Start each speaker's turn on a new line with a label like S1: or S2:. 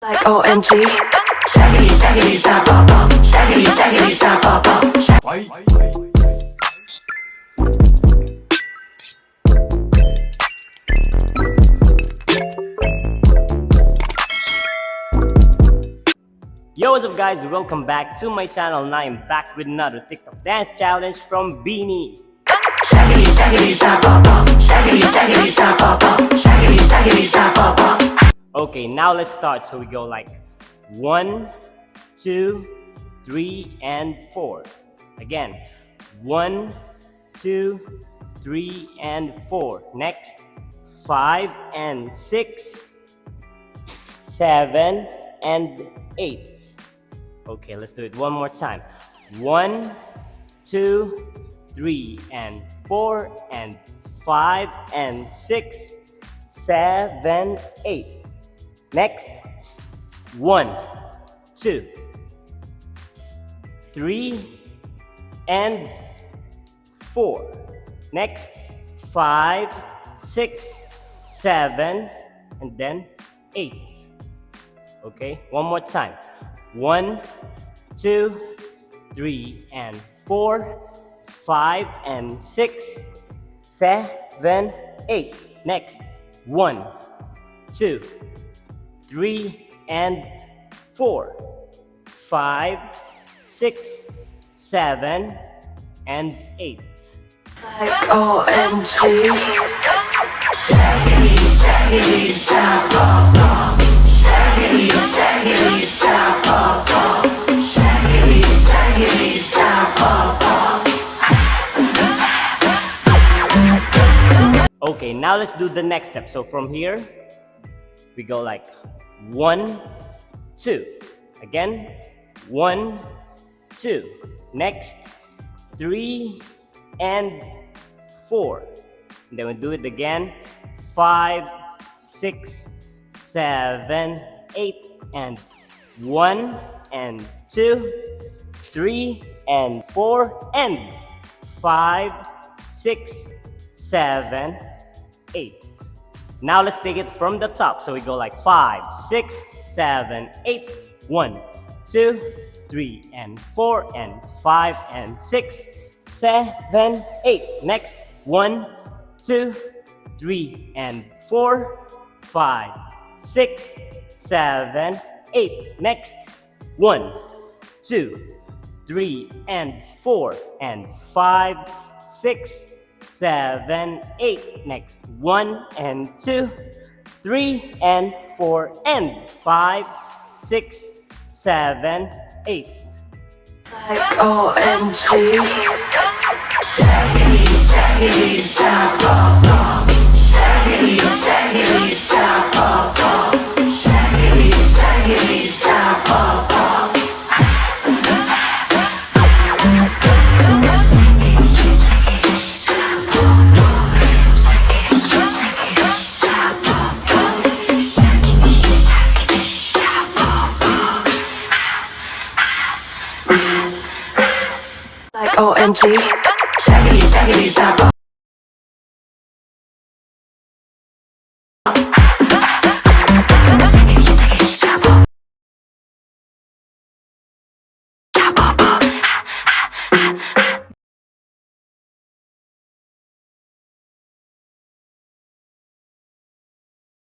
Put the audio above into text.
S1: Like OMG. Shagidi, shagidi, shabba, shagidi, shagidi, shabba.
S2: Yo, what's up guys, welcome back to my channel and I am back with another TikTok dance challenge from Beanie.
S1: Shagidi, shagidi, shabba, shagidi, shagidi, shabba, shagidi, shagidi, shabba.
S2: Okay, now let's start. So we go like 1, 2, 3, and 4. Again, 1, 2, 3, and 4. Next, 5 and 6, 7 and 8. Okay, let's do it one more time. 1, 2, 3, and 4, and 5 and 6, 7, 8. Next, 1, 2, 3, and 4. Next, 5, 6, 7, and then 8. Okay, one more time. 1, 2, 3, and 4, 5 and 6, 7, 8. Next, 1, 2, 3, and 4, 5, 6, 7, and 8.
S1: Like OMG. Shagidi, shagidi, shabba, shagidi, shagidi, shabba, shagidi, shagidi, shabba.
S2: Okay, now let's do the next step. So from here, we go like 1, 2. Again, 1, 2. Next, 3 and 4. And then we do it again. 5, 6, 7, 8, and 1 and 2, 3 and 4, and 5, 6, 7, 8. Now let's take it from the top. So we go like 5, 6, 7, 8. 1, 2, 3, and 4, and 5, and 6, 7, 8. Next, 1, 2, 3, and 4, 5, 6, 7, 8. Next, 1, 2, 3, and 4, and 5, 6, 7, 8. Next, 1 and 2, 3 and 4, and 5, 6, 7, 8.
S1: Like OMG. Shagidi, shagidi, shabba, shagidi, shagidi, shabba, shagidi, shagidi, shabba. Like OMG. Shagidi, shagidi, shabba.